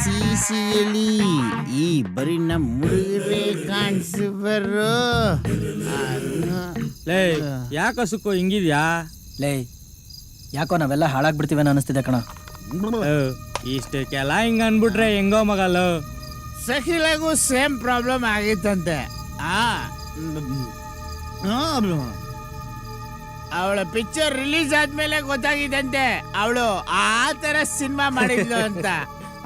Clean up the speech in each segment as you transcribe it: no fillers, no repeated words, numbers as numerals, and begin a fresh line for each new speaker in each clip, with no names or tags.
ಸಿಸಿಯಲ್ಲಿ ಈ ಬರೀ ನಮ್ಮ ಮುಳುಗರೆ ಕಾಣಿಸಿ ಬರೋ
ಲೇ ಯಾಕೋ ಸುಕ್ಕು ಹಿಂಗಿದ್ಯಾ?
ಲೇ ಯಾಕೋ ನಾವೆಲ್ಲ ಹಾಳಾಗ್ಬಿಡ್ತೀವೇನೋ ಅನಿಸ್ತಿದೆ ಕಣ.
ಇಷ್ಟಕ್ಕೆಲ್ಲ ಹಿಂಗ ಅನ್ಬಿಟ್ರೆ ಹೆಂಗೋ ಮಗಲು.
ಸಖಿಲಾಗೂ ಸೇಮ್ ಪ್ರಾಬ್ಲಮ್ ಆಗಿತ್ತಂತೆ. ಅವಳ ಪಿಕ್ಚರ್ ರಿಲೀಸ್ ಆದ್ಮೇಲೆ ಗೊತ್ತಾಗಿದಂತೆ ಅವಳು ಆ ತರ ಸಿನಿಮಾ ಮಾಡಿದ್ಲು ಅಂತ.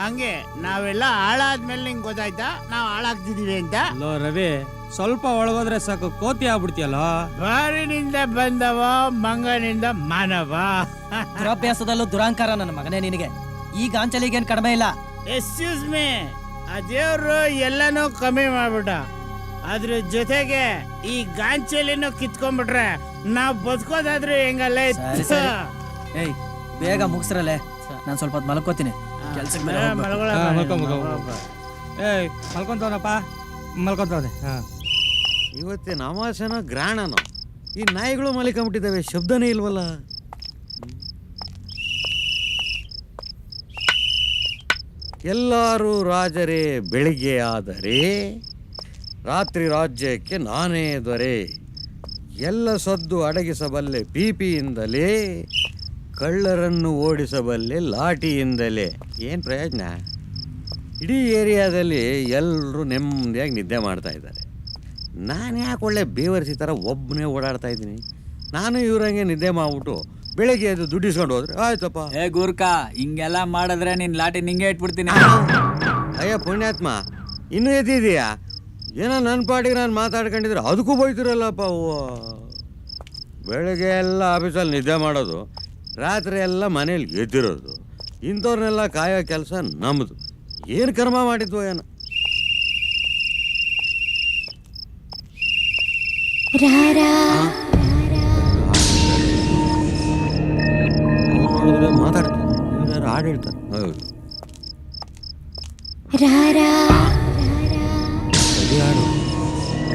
ಹಂಗೆ ನಾವೆಲ್ಲ ಹಾಳಾದ್ಮೇಲೆ ನಿಂಗೆ ಗೊತ್ತಾಯ್ತಾ ನಾವು ಹಾಳಾಗ್ತಿದೀವಿ ಅಂತ?
ಲೋ ರವಿ, ಸ್ವಲ್ಪ ಒಳಗೋದ್ರೆ ಸಾಕು ಕೋತಿ ಆಗ್ಬಿಡ್ತೀಯಲ್ಲ.
ಬಾರಿನಿಂದ ಬಂದವ ಮಂಗನಿಂದ ಮಾನವ.
ದುರಾಭ್ಯಾಸದಲ್ಲೂ ದುರಾಂಕಾರ ನನ್ನ ಮಗನೇ ನಿನಗೆ. ಈ ಗಾಂಚಲಿಗೇನ್ ಕಡಿಮೆ ಇಲ್ಲ.
ಎಕ್ಸ್ಕ್ಯೂಸ್ ಮೀ, ಆ ದೇವ್ರು ಎಲ್ಲನೂ ಕಮ್ಮಿ ಮಾಡ್ಬಿಟ್ಟ. ಅದ್ರ ಜೊತೆಗೆ ಈ ಗಾಂಚಲಿನೂ ಕಿತ್ಕೊಂಡ್ಬಿಟ್ರೆ ನಾವ್ ಬದುಕೋದಾದ್ರೂ ಹೆಂಗಲ್ಲ.
ಏಯ್ ಬೇಗ ಮುಗಿಸ್ರಲ್ಲೇ, ನಾನು ಸ್ವಲ್ಪ ಹೊತ್ತು ಮಲ್ಕೋತೀನಿ. ಕೆಲ್ಸಕ್ಕೆ
ಏಯ್ ಮಲ್ಕೊಂತವನಪ್ಪ, ಮಲ್ಕೊಂತವನೆ.
ಇವತ್ತಿನ ಅಮಾವಾಸ್ಯನೋ ಗ್ರಹಣನೋ ಈ ನಾಯಿಗಳು ಮಲಿಕೊಂಬಿಟ್ಟಿದ್ದಾವೆ, ಶಬ್ದನೇ ಇಲ್ವಲ್ಲ. ಎಲ್ಲರೂ ರಾಜರೇ ಬೆಳಿಗ್ಗೆ ಆದರೆ ರಾತ್ರಿ ರಾಜ್ಯಕ್ಕೆ ನಾನೇ ದೊರೆ. ಎಲ್ಲ ಸದ್ದು ಅಡಗಿಸಬಲ್ಲೆ ಪಿಪಿಯಿಂದಲೇ, ಕಳ್ಳರನ್ನು ಓಡಿಸಬಲ್ಲೆ ಲಾಠಿಯಿಂದಲೇ. ಏನು ಪ್ರಯೋಜನ? ಇಡೀ ಏರಿಯಾದಲ್ಲಿ ಎಲ್ಲರೂ ನೆಮ್ಮದಿಯಾಗಿ ನಿದ್ದೆ ಮಾಡ್ತಾ ಇದ್ದಾರೆ. ನಾನು ಯಾಕೆ ಒಳ್ಳೆ ಬೇವರ್ಸಿ ಥರ ಒಬ್ಬನೇ ಓಡಾಡ್ತಾ ಇದ್ದೀನಿ? ನಾನು ಇವ್ರಂಗೆ ನಿದ್ದೆ ಮಾಡ್ಬಿಟ್ಟು ಬೆಳಗ್ಗೆ ಅದು ದುಡ್ಡಿಸ್ಕೊಂಡು ಹೋದ್ರೆ ಆಯ್ತಪ್ಪ.
ಏ ಗೂರ್ಖಾ, ಹಿಂಗೆಲ್ಲ ಮಾಡಿದ್ರೆ ನಿನ್ ಲಾಟಿ ನಿಂಗೆ ಇಟ್ಬಿಡ್ತೀನಿ.
ಅಯ್ಯ ಪುಣ್ಯಾತ್ಮ, ಇನ್ನೂ ಎದ್ದಿದೀಯಾ? ಏನೋ ನನ್ನ ಪಾಟಿಗೆ ನಾನು ಮಾತಾಡ್ಕೊಂಡಿದ್ರೆ ಅದಕ್ಕೂ ಬೈತಿರಲ್ಲಪ್ಪ. ಬೆಳಗ್ಗೆ ಎಲ್ಲ ಆಫೀಸಲ್ಲಿ ನಿದ್ದೆ ಮಾಡೋದು, ರಾತ್ರಿ ಎಲ್ಲ ಮನೇಲಿ ಎದ್ದಿರೋದು. ಇಂಥವ್ರನ್ನೆಲ್ಲ ಕಾಯೋ ಕೆಲಸ ನಮ್ಮದು. ಏನು ಕರ್ಮ ಮಾಡಿದ್ವು ಏನೋ. ನೋಡಿದ್ರೆ ಮಾತಾಡ್ತಾರೆ, ಹಾಡು ಹೇಳ್ತಾರೆ. ಹೌದು, ಹಾಡು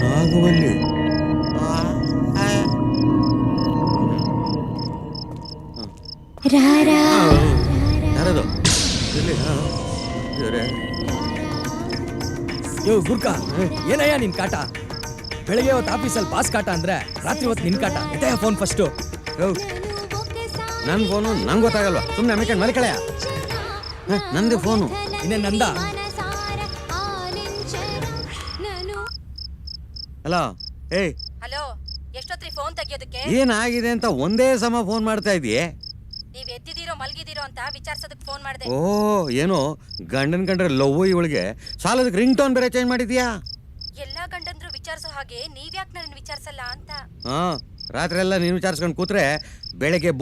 ನಾಗವಲ್ಲಿ. ಯಾರದು?
ಯೋ ಗುರ್ಕಾ, ಏನಯ್ಯ ನಿನ್ ಕಾಟ? ಬೆಳಿಗ್ಗೆ ಹೊತ್ತು ಆಫೀಸಲ್ಲಿ ಬಾಸ್ ಕಾಟ ಅಂದ್ರೆ ರಾತ್ರಿ ಹೊತ್ತು ನಿನ್ ಕಾಟ. ಎತ್ತಯ್ಯ ಫೋನ್ ಫಸ್ಟು.
ನನ್ನ ಫೋನು ನಂಗೆ ಗೊತ್ತಾಗಲ್ವಾ? ಸುಮ್ಮನೆ ಅಮ್ಮಿಕೊಂಡು ಮಲ್ಕಳೆಯ. ನಂದೇ ಫೋನು.
ಇನ್ನೇನು ನಂದ?
ಹಲೋ. ಏಯ್
ಹಲೋ, ಎಷ್ಟೊತ್ರಿ ಫೋನ್ ತೆಗಿಯೋದಕ್ಕೆ?
ಏನಾಗಿದೆ ಅಂತ ಒಂದೇ ಸಮ ಫೋನ್ ಮಾಡ್ತಾ ಇದೀಯೇ?
ನೀವ್ ಎದ್ದಿದ್ದೀರೋ ಮಲ್ಗಿದ್ದೀರೋ ಅಂತ ವಿಚಾರಿಸೋದಕ್ಕೆ ಫೋನ್ ಮಾಡಿದೆ.
ಓ, ಏನೋ ಗಂಡನ್ ಕಂಡ್ರೆ ಲವ್ ಇವಳಿಗೆ ಸಾಲದಕ್ಕೆ ರಿಂಗ್ ಟೋನ್ ಬೇರೆ ಚೇಂಜ್ ಮಾಡಿದ್ಯಾ?
ಎಲ್ಲಾ ಗಂಡಂದ್ರು ವಿಚಾರಿಸೋ ಹಾಗೆ ನೀವ್ಯಾಕೆ ನನ್ನ ವಿಚಾರಿಸಲ್ಲ ಅಂತ.
ಹಾ, ರಾತ್ರಿ ಎಲ್ಲ ನೀನು ವಿಚಾರಿಸ್ಕೊಂಡು ಕೂತ್ರೆ ಬೆಳಗ್ಗೆ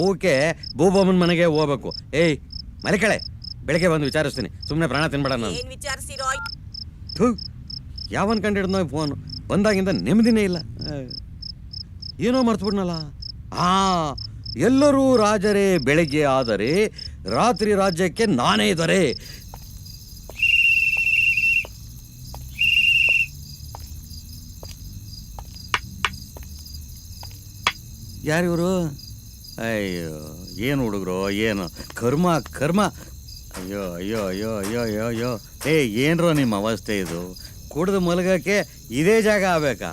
ಬೂಬಮ್ಮನ ಮನೆಗೆ ಹೋಗ್ಬೇಕು. ಏಯ್ ಮಲಿಕಳೆ, ಬೆಳಗ್ಗೆ ಬಂದು ವಿಚಾರಿಸ್ತೀನಿ. ಸುಮ್ಮನೆ ಪ್ರಾಣ ತಿನ್ಬೇಡ. ನಾನು ಯಾವನ್ ಕಂಡಿಡ್ನೋ ಫೋನ್ ಬಂದಾಗಿಂದ ನೆಮ್ಮದಿನೇ ಇಲ್ಲ. ಏನೋ ಮರ್ತ್ಬಿಡ್ನಲ್ಲ. ಎಲ್ಲರೂ ರಾಜರೇ ಬೆಳಗ್ಗೆ ಆದರೆ ರಾತ್ರಿ ರಾಜ್ಯಕ್ಕೆ ನಾನೇ ದೊರೆ. ಯಾರಿವರು? ಅಯ್ಯೋ, ಏನು ಹುಡುಗರು, ಏನು ಕರ್ಮ ಕರ್ಮ. ಅಯ್ಯೋ ಅಯ್ಯೋ ಅಯ್ಯೋ ಅಯ್ಯೋ ಅಯ್ಯೋ ಅಯ್ಯೋ. ಏನ್ರೋ ನಿಮ್ಮ ಅವಸ್ಥೆ ಇದು? ಕುಡಿದು ಮಲಗಕ್ಕೆ ಇದೇ ಜಾಗ ಆಗ್ಬೇಕಾ?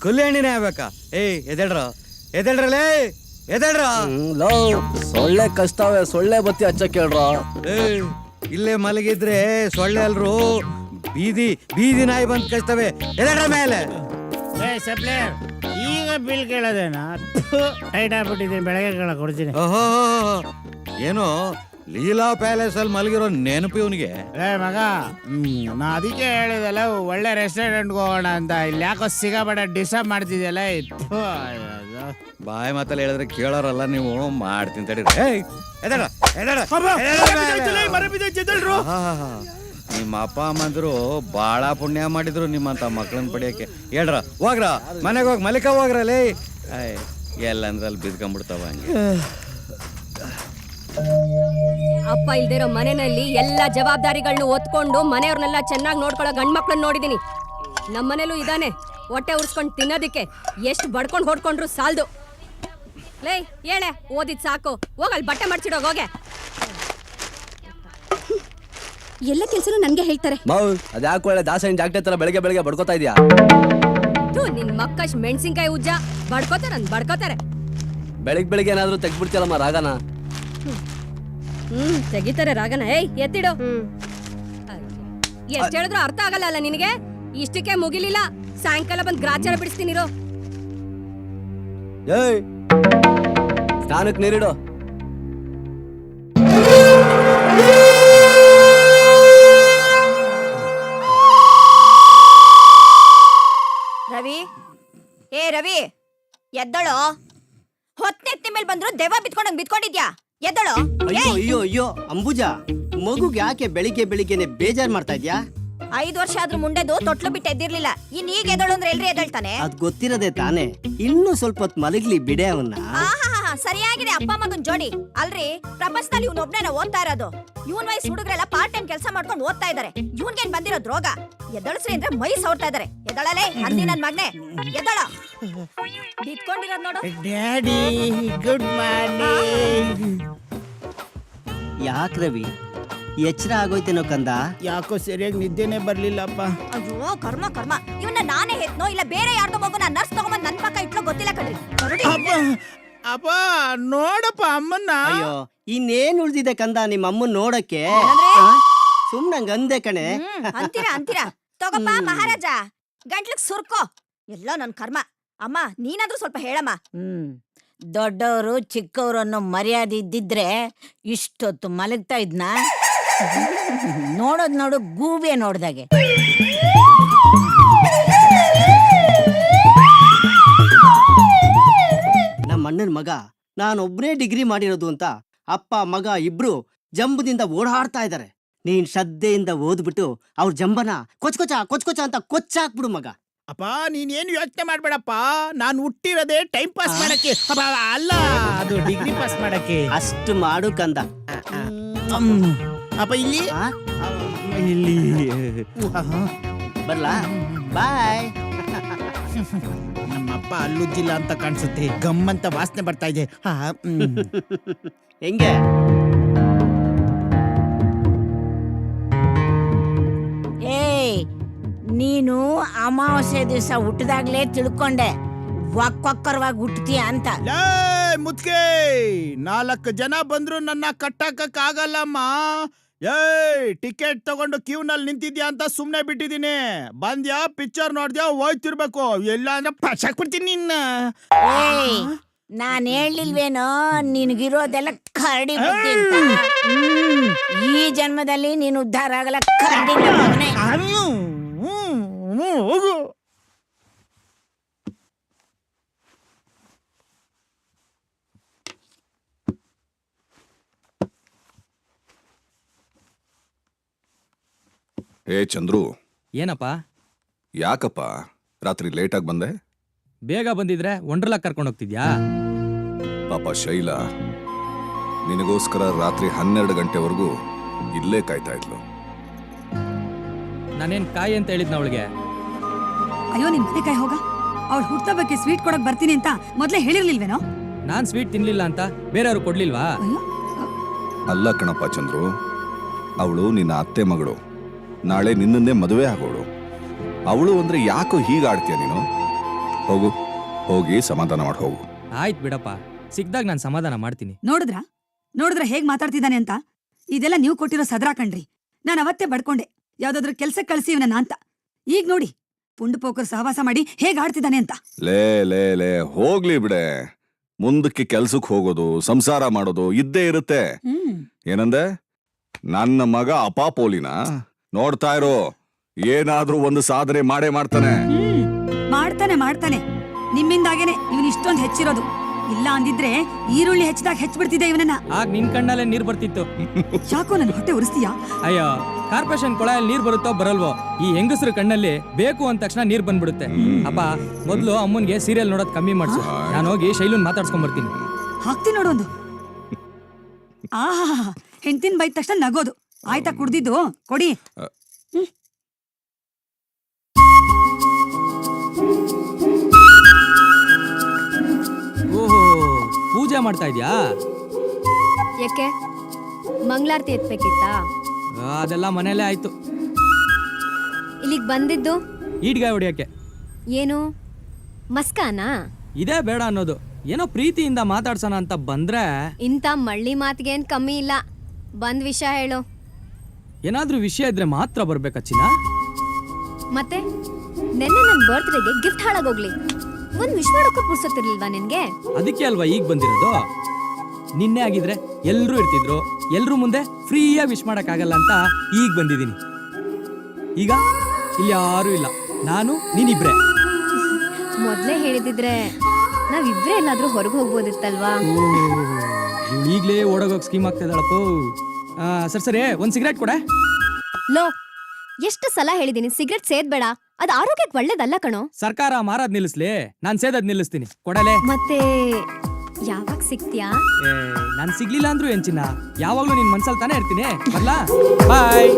ಕಲ್ಯಾಣಿನೇ ಆಗ್ಬೇಕಾ? ಎದೇಳ್ರ ಎದೇಳ್ರಲೇ, ಎದೇಳ್ರ.
ಸೊಳ್ಳೆ ಕಚ್ತಾವೆ, ಸೊಳ್ಳೆ ಬತ್ತಿ ಹಚ್ಚ ಕೇಳ್ರ.
ಇಲ್ಲೇ ಮಲಗಿದ್ರೆ ಸೊಳ್ಳೆ ಅಲ್ರು, ಬೀದಿ ಬೀದಿ ನಾಯಿ ಬಂದು ಕಚ್ತವೆ. ಎದೇಳ್ರ ಮೇಲೆ.
ಈಗ ಬಿಲ್ ಕೇಳೋದೇನಾ? ಟೈಟ್ ಆಗ್ಬಿಟ್ಟಿದ್ದೀನಿ, ಬೆಳಗ್ಗೆ ಕೇಳ ಕೊಡ್ತೀನಿ.
ಓಹೋ, ಏನೋ ಲೀಲಾ ಪ್ಯಾಲೇಸ್ ಅಲ್ಲಿ ಮಲಗಿರೋ ನೆನಪು ಇವನಿಗೆ.
ಮಗ, ನಾ ಅದಕ್ಕೆ ಹೇಳಿದಲ್ಲ ಒಳ್ಳೆ ರೆಸ್ಟೋರೆಂಟ್ಗೆ ಹೋಗೋಣ ಅಂತ. ಇಲ್ಲಿ ಯಾಕೋ ಸಿಗಾಬೇಡ ಡಿಸ್ಟರ್ಬ್ ಮಾಡ್ತಿದ್ಯಲ್ಲ.
ಬಾಯಿ ಮಾತಲ್ಲಿ ಹೇಳಿದ್ರೆ ಕೇಳೋರಲ್ಲ ನೀವು. ಮಾಡ್ತೀನಿ ತಡಿ. ನಿಮ್ಮ ಅಪ್ಪ ಅಮ್ಮಂದ್ರು ಬಾಳ ಪುಣ್ಯ ಮಾಡಿದ್ರು ನಿಮ್ಮಂತ ಮಕ್ಳನ್ನ ಪಡಿಯಕ್ಕೆ. ಹೇಳ್ರ ಹೋಗ್ರ, ಮನೆಗೆ ಹೋಗಿ ಮಲಿಕ ಹೋಗ್ರಲ್ಲೇ. ಎಲ್ಲಂದ್ರಲ್ಲಿ ಬಿದ್ಕೊಂಡ್ಬಿಡ್ತಾವ ಹಂಗೆ.
ಅಪ್ಪ ಇಲ್ದಿರೋ ಮನೆಯಲ್ಲಿ ಎಲ್ಲಾ ಜವಾಬ್ದಾರಿಗಳನ್ನ ಒತ್ಕೊಂಡು ಮನೆಯವ್ರನ್ನೆಲ್ಲ ಚೆನ್ನಾಗಿ ನೋಡ್ಕೊಳ್ಳೋ ಗಂಡ್ ಮಕ್ಳನ್ನ ನೋಡಿದೀನಿ. ನಮ್ಮನೇಲೂ ಇದಾನೆ, ಹೊಟ್ಟೆ ಉರ್ಸ್ಕೊಂಡು ತಿನ್ನೋದಿಕ್ಕೆ ಎಷ್ಟು ಬಡ್ಕೊಂಡು ಹೊಡ್ಕೊಂಡ್ರು ಸಾಲ್ದು. ಲೇ ಹೇಳೆ, ಓದಿದ್ ಸಾಕು, ಹೋಗಲ್ಲಿ ಬಟ್ಟೆ ಮಡ್ಚಿಡೋಗ ಹೋಗೆ. ಎಲ್ಲ ಕೆಲ್ಸನೂ ನನ್ಗೆ ಹೇಳ್ತಾರೆ.
ಮಾವ್ ಅದ್ಯಾಕೆ ಒಳ್ಳೆ ದಾಸನ್ ಜಾಗಟೆ ತರ ಬೆಳಗ್ಗೆ ಬೆಳಗ್ಗೆ ಬಡ್ಕೋತಾ ಇದೀಯಾ?
ಥು, ನಿನ್ ಮಕ್ಕಶ್ ಮೆಣಸಿನ್ಕಾಯಿ ಉಜ್ಜ ಬಡ್ಕೋತಾರೆ.
ಬೆಳಗ್ಗೆ ಏನಾದ್ರೂ ತೆಗ್ದ್ಬಿಡ್ತೀಯಲ್ಲಮ್ಮ ರಾಗನ.
ತೆಗಿತಾರೆ ರಾಗನ. ಏಯ್ ಎತ್ತಿಡು. ಎಷ್ಟ್ ಹೇಳಿದ್ರು ಅರ್ಥ ಆಗಲ್ಲ ಅಲ್ಲ ನಿನಗೆ? ಇಷ್ಟಕ್ಕೆ ಮುಗಿಲಿಲ್ಲ, ಸಾಯಂಕಾಲ ಬಂದ್ ಗ್ರಾಚಾರ ಬಿಡಿಸ್ತೀನಿರೋ.
ಏಯ್ ಸ್ನಾನಕ್ ನೀರಿಡು.
ರವಿ, ಏ ರವಿ, ಎದ್ದಳು. ಹೊತ್ನೆತ್ತಿ ಮೇಲೆ ಬಂದ್ರು ದೆವ್ವ ಬಿತ್ಕೊಂಡಂಗ್ ಬಿತ್ಕೊಂಡಿದ್ಯಾ? ಎದ್ದಳು.
ಅಯ್ಯೋ ಅಯ್ಯೋ ಅಯ್ಯೋ ಅಂಬುಜಾ, ಮಗುಗ್ ಯಾಕೆ ಬೆಳಿಗ್ಗೆನೆ ಬೇಜಾರ್ ಮಾಡ್ತಾ ಇದ್ಯಾ?
5 ವರ್ಷ ಆದ್ರೂ ಮುಂಡೆದು ತೊಟ್ಲು ಬಿಟ್ಟು ಎದ್ದಿರ್ಲಿಲ್ಲ. ಇನ್ ಈಗ ಎದ್ದಳು ಅಂದ್ರೆ ಎಲ್ರಿ ಎದ್ದಳ್ತಾನೆ?
ಅದ್ ಗೊತ್ತಿರದೆ ತಾನೇ. ಇನ್ನೂ ಸ್ವಲ್ಪ ಹೊತ್ತು ಮಲಗ್ಲಿ ಬಿಡೆ ಅವನ್ನ.
ಸರಿಯಾಗಿದೆ ಅಪ್ಪ ಮಗನ್ ಜೋಡಿ. ಅಲ್ರಿ, ಪ್ರಪಂಚದಲ್ಲಿ ಇವ್ನ ಒಬ್ನೇನ ಓದ್ತಾ ಇರೋದು. ಇವನ್ ವಯಸ್ಸು ಹುಡುಗರೆಲ್ಲ ಪಾರ್ಟ್ ಟೈಮ್ ಕೆಲಸ ಮಾಡ್ಕೊಂಡು ಓದ್ತಾ ಇದಾರೆ. ಇವನ್ಗೇನ್ ಬಂದಿರೋದ್ ರೋಗ? ಎದ್ದಳಸ್ರಿ ಅಂದ್ರೆ ಮೈ ಸವರ್ತಾ ಇದಾರೆ. ಎದ್ದಳಲೇ ಅಂದಿ ನನ್ ಮಗ್ನೆ, ಎದ್ದಳ. ಬಿತ್ಕೊಂಡಿರೋದ್ ನೋಡು.
Daddy good morning.
ಯಾಕ್ ರವಿ, ಎಚ್ಚರ ಆಗೋಯ್ತೇನೋ ಕಂದ?
ಯಾಕೋ ಸರಿಯಾಗಿ ನಿದ್ದೆನೆ ಬರ್ಲಿಲ್ಲಪ್ಪ.
ಅಯ್ಯೋ ಕರ್ಮ ಕರ್ಮ. ಇವನ್ನ ನಾನೇ ಹೆತ್ನೋ ಇಲ್ಲ ಬೇರೆ ಯಾರ್ದೋ ಮಗುನ ನರ್ಸ್ ತಗೊಂಬಂದ್ ನನ್ ಪಕ್ಕ ಇಟ್ಲೋ ಗೊತ್ತಿಲ್ಲ ಕಣ್ರಿ.
ಅಪ್ಪ ನೋಡಪ್ಪ ಅಮ್ಮನ್ನ.
ಅಯ್ಯೋ ಇನ್ನೇನ್ ಉಳ್ದಿದೆ ಕಂದ ನಿಮ್ಮ ಅಮ್ಮನ್ ನೋಡಕ್ಕೆ? ಸುಮ್ನಂಗ್ ಅಂದೆ ಕಣೆ.
ಅಂತೀರಾ ತಗೋಪ್ಪ ಮಹಾರಾಜ, ಗಂಟ್ಲಿಗ್ ಸುರ್ಕೋ. ಎಲ್ಲ ನನ್ ಕರ್ಮ. ಅಮ್ಮ ನೀನಾದ್ರೂ ಸ್ವಲ್ಪ ಹೇಳಮ್ಮ.
ದೊಡ್ಡವರು ಚಿಕ್ಕವರು ಅನ್ನೋ ಮರ್ಯಾದೆ ಇದ್ದಿದ್ರೆ ಇಷ್ಟೊತ್ತು ಮಲಗ್ತಾ ಇದ್ನ? ನೋಡು ಗೂಬೆ ನೋಡ್ದಾಗೆ.
ನಮ್ಮ ಅಣ್ಣನ ಮಗ ನಾನೊಬ್ನೇ ಡಿಗ್ರಿ ಮಾಡಿರೋದು ಅಂತ ಅಪ್ಪ ಮಗ ಇಬ್ರು ಜಂಬದಿಂದ ಓಡಾಡ್ತಾ ಇದಾರೆ. ನೀನ್ ಶ್ರದ್ಧೆಯಿಂದ ಓದ್ಬಿಟ್ಟು ಅವ್ರ ಜಂಬನ ಕೊಚ್ಕೊಚ ಅಂತ ಕೊಚ್ಚಾಕ್ಬಿಡು ಮಗ.
ಅಪ್ಪ ನೀನೇನು ಯೋಚನೆ ಮಾಡ್ಬೇಡಪ್ಪ. ನಾನು ಹುಟ್ಟಿರೋದೇ ಟೈಮ್ ಪಾಸ್ ಮಾಡಕ್ಕೆ, ಅಲ್ಲ ಅದು ಡಿಗ್ರಿ ಪಾಸ್ ಮಾಡಕ್ಕೆ.
ಅಷ್ಟು ಮಾಡು ಕಂದ.
ಅಪ್ಪ ಇಲ್ಲಿ
ಆ?
ಇಲ್ಲಿ
ಬರ್ಲಾ? ಬಾಯ್.
ನಮ್ಮಪ್ಪ ಅಲ್ಲುಜ್ಜಿಲ್ಲ ಅಂತ ಕಾಣಿಸುತ್ತೆ. ಗಮ್ಮಂತ ವಾಸನೆ ಬರ್ತಾ ಇದೆ.
ಹೆಂಗೆ?
ಏಯ್, ನೀನು ಅಮಾವಾಸ್ಯೆ ದಿವಸ ಹುಟ್ಟಿದಾಗ್ಲೇ ತಿಳ್ಕೊಂಡೆ ಒಕ್ಕೊಕ್ಕರವಾಗಿ ಹುಟ್ಟತೀಯ ಅಂತ.
ಲೇ ಮುದ್ಕೆ, 4 ಜನ ಬಂದ್ರು ನನ್ನ ಕಟ್ಟಾಕಕ್ ಆಗಲ್ಲಮ್ಮ. ಏಯ್ ಟಿಕೆಟ್ ತಗೊಂಡು ಕ್ಯೂನಲ್ಲಿ ನಿಂತಿದ್ಯಾ ಅಂತ ಸುಮ್ನೆ ಬಿಟ್ಟಿದೀನಿ. ಬಂದ್ಯಾ ಪಿಕ್ಚರ್ ನೋಡ್ದ್ಯಾ ಹೋಯ್ತಿರ್ಬೇಕು, ಇಲ್ಲ ಅಂದ್ರೆ ಪಶಾಕ್ಬಿಡ್ತೀನಿ ನಿನ್ನ.
ಏಯ್, ನಾನ್ ಹೇಳಿಲ್ವೇನೋ ನಿನಗಿರೋದೆಲ್ಲ ಕರಡಿ ಬುದ್ಧಿ ಅಂತ. ಈ ಜನ್ಮದಲ್ಲಿ ನೀನು ಉದ್ಧಾರ ಆಗಲ್ಲ ಕರಡಿ ಮಗನೇ.
ಹೋಗು.
ಏ ಚಂದ್ರು,
ಏನಪ್ಪ
ಯಾಕಪ್ಪ ರಾತ್ರಿ ಲೇಟಾಗಿ ಬಂದೆ?
ಬೇಗ ಬಂದಿದ್ರೆ ವಂಡರ್ಲಾ ಕರ್ಕೊಂಡು ಹೋಗ್ತಿದ್ಯಾ?
ಪಾಪ ಶೈಲಾ ನಿನಗೋಸ್ಕರ ರಾತ್ರಿ 12 ಗಂಟೆವರೆಗೂ ಇಲ್ಲೇ ಕಾಯ್ತಾ ಇದ್ಲು.
ನಾನೇನ್ ಕಾಯಿ ಅಂತ ಹೇಳಿದ್ನ ಅವಳಿಗೆ?
ಅಯ್ಯೋ ನಿನ್ ಮನೆ ಕಾಯಿ ಹೋಗ. ಅವಳು ಹುಟ್ಟ ಬಗ್ಗೆ ಸ್ವೀಟ್ ಕೊಡಕ್ ಬರ್ತೀನಿ ಅಂತ ಮೊದ್ಲೇ ಹೇಳಿರ್ಲಿಲ್ವೇನೋ?
ನಾನ್ ಸ್ವೀಟ್ ತಿನ್ಲಿಲ್ಲ ಅಂತ ಬೇರೆಯವ್ರು ಕೊಡ್ಲಿಲ್ವಾ?
ಅಯ್ಯೋ,
ಅಲ್ಲ ಕಣಪ್ಪ ಚಂದ್ರು, ಅವಳು ನಿನ್ನ ಅತ್ತೆ ಮಗಳು, ನಾಳೆ ನಿನ್ನನ್ನೇ ಮದುವೆ ಆಗೋಳು. ಅವಳು ಅಂದ್ರೆ ಯಾಕೋ ಹೀಗಾಡ್ತೀಯ ನೀನು? ಹೋಗು, ಹೋಗಿ ಸಮಾಧಾನ ಮಾಡಿ ಹೋಗು.
ಆಯ್ತು ಬಿಡಪ್ಪ, ಸಿಕ್ದಾಗ ನಾನು ಸಮಾಧಾನ ಮಾಡ್ತೀನಿ.
ನೋಡಿದ್ರ ಹೇಗ್ ಮಾತಾಡ್ತಿದ್ದಾನೆ ಅಂತ. ಇದೆಲ್ಲ ನೀವು ಕೊಟ್ಟಿರೋ ಸದ್ರಾ ಕಣ್ರಿ. ನಾನು ಅವತ್ತೇ ಬಡ್ಕೊಂಡೆ ಯಾವ್ದಾದ್ರು ಕೆಲ್ಸಕ್ಕೆ ಕಳ್ಸಿ ಇವನನ್ನ ಅಂತ. ಈಗ ನೋಡಿ ಪುಂಡು ಪೋಕರ್ ಸಹವಾಸ ಮಾಡಿ ಹೇಗ್ ಆಡ್ತಿದ್ದಾನೆ ಅಂತ.
ಲೇ ಲೇ ಲೇ ಹೋಗ್ಲಿ ಬಿಡೆ. ಮುಂದಕ್ಕೆ ಕೆಲ್ಸಕ್ಕೆ ಹೋಗೋದು, ಸಂಸಾರ ಮಾಡೋದು ಇದ್ದೇ ಇರುತ್ತೆ. ಏನಂದೆ? ನನ್ನ ಮಗ ಅಪಾಪೋಲಿನ ನೋಡ್ತಾ ಇರೋ, ಏನಾದ್ರೂ ಒಂದು ಸಾಧನೆ ಮಾಡೇ ಮಾಡ್ತಾನೆ.
ಮಾಡ್ತಾನೆ. ನಿಮ್ಮಿಂದಾಗೇನೆ ಇವನ್ ಇಷ್ಟೊಂದು ಹೆಚ್ಚಿರೋದು. ಇಲ್ಲ ಅಂದಿದ್ರೆ ಈರುಳ್ಳಿ ಹೆಚ್ಚಿದಾಗ ಹೆಚ್ಚಿಬಿಡ್ತಿದ್ದೆ ಇವನನ್ನ.
ಆಗ ನಿನ್ ಕಣ್ಣಲ್ಲೇ ನೀರ್ ಬರ್ತಿತ್ತು.
ಯಾಕೋ ನನ್ ಹೊಟ್ಟೆ ಉರಿಸ್ತೀಯಾ?
ಅಯ್ಯೋ, ಕಾರ್ಪೊರೇಷನ್ ಕೊಳಯಲ್ಲಿ ನೀರ್ ಬರುತ್ತೋ ಬರಲ್ವೋ, ಈ ಹೆಂಗಸರು ಕಣ್ಣಲ್ಲಿ ಬೇಕು ಅಂದ ತಕ್ಷಣ ನೀರ್ ಬಂದ್ಬಿಡುತ್ತೆ. ಅಪ್ಪ ಮೊದ್ಲು ಅಮ್ಮನ್ಗೆ ಸೀರಿಯಲ್ ನೋಡೋದ್ ಕಮ್ಮಿ ಮಾಡ್ಸು. ನಾನು ಹೋಗಿ ಶೈಲುನ್ ಮಾತಾಡ್ಸ್ಕೊಂಡ್ ಬರ್ತೀನಿ.
ಹಾಕ್ತೀನಿ ನೋಡೊಂದು. ಆಹಾ, ಹೆಂಡ್ತಿನ್ ಬೈದ ತಕ್ಷಣ ನಗೋದು. ಆಯ್ತಾ ಕುಡ್ದಿದ್ದು? ಕೊಡಿ.
ಓಹೋ, ಪೂಜೆ ಮಾಡ್ತಾ ಇದ್ಯಾ?
ಯಾಕೆ ಮಂಗಳಾರತಿ ಎತ್ಬೇಕಿತ್ತಾ?
ಅದೆಲ್ಲ ಮನೇಲೇ ಆಯ್ತು.
ಇಲ್ಲಿಗ್ ಬಂದಿದ್ದು
ಈಡ್ಗಾಯ ಹೊಡಿಯಕ್ಕೆ.
ಏನು ಮಸ್ಕಾನಾ?
ಇದೇ ಬೇಡ ಅನ್ನೋದು. ಏನೋ ಪ್ರೀತಿಯಿಂದ ಮಾತಾಡ್ಸೋಣ ಅಂತ ಬಂದ್ರೆ
ಇಂಥ ಮಳ್ಳಿ ಮಾತಿಗೆ ಏನ್ ಕಮ್ಮಿ ಇಲ್ಲ. ಬಂದ್ ವಿಷಯ ಹೇಳು.
ಏನಾದ್ರೂ ವಿಷಯ ಇದ್ರೆ ಮಾತ್ರ ಬರ್ಬೇಕಾ ಚಿನ್ನ?
ಮತ್ತೆ ನೆನ್ನೆ ನನ್ನ ಬರ್ತ್ಡೇಗೆ ಗಿಫ್ಟ್ ಹಾಳಾಗೋಗ್ಲಿ, ಒಂದ್ ವಿಶ್ ಮಾಡೋಕ್ಕೂ ಪುರ್ಸೊತ್ತಿರ್ಲಿಲ್ವಾ ನಿನ್ಗೆ?
ಅದಕ್ಕೆ ಅಲ್ವಾ ಈಗ ಬಂದಿರೋದು. ನಿನ್ನೆ ಆಗಿದ್ರೆ ಎಲ್ರೂ ಇರ್ತಿದ್ರು, ಎಲ್ರೂ ಮುಂದೆ ಫ್ರೀಯಾಗಿ ವಿಶ್ ಮಾಡಕ್ಕಾಗಲ್ಲ ಅಂತ ಈಗ ಬಂದಿದ್ದೀನಿ. ಈಗ ಇಲ್ಲಿ ಯಾರೂ ಇಲ್ಲ, ನಾನು ನೀನಿಬ್ರೆ.
ಮೊದ್ಲೇ ಹೇಳಿದಿದ್ರೆ ನಾವಿಬ್ರೇ ಎಲ್ಲಾದ್ರೂ ಹೊರಗೆ ಹೋಗ್ಬೋದಿತ್ತಲ್ವಾ?
ಈಗ್ಲೇ ಓಡೋಗೋಕ್ ಸ್ಕೀಮ್ ಆಗ್ತಾ ಇದ್ದಾಳಪ್ಪ. ಸರಿ ಒಂದ್ ಸಿಗರೇಟ್ ಕೊಡೆ.
ಲೋ, ಎಷ್ಟು ಸಲ ಹೇಳಿದೀನಿ ಸಿಗರೆಟ್ ಸೇದ್ಬೇಡ, ಅದು ಆರೋಗ್ಯಕ್ಕೆ ಒಳ್ಳೇದಲ್ಲ ಕಣೋ.
ಸರ್ಕಾರ ಮಾರಾದ್ ನಿಲ್ಲಿಸ್ಲಿ, ನಾನ್ ಸೇದದ್ ನಿಲ್ಲಿಸ್ತೀನಿ. ಕೊಡಲೆ.
ಮತ್ತೆ ಯಾವಾಗ ಸಿಗ್ತೀಯಾ?
ನಾನ್ ಸಿಗ್ಲಿಲ್ಲ ಅಂದ್ರೂ ಏನ್ ಚಿನ್ನ, ಯಾವಾಗ್ಲೂ ನಿನ್ ಮನ್ಸಲ್ ತಾನೇ ಇರ್ತೀನಿ. ಬರ್ಲಾ? ಬಾಯ್.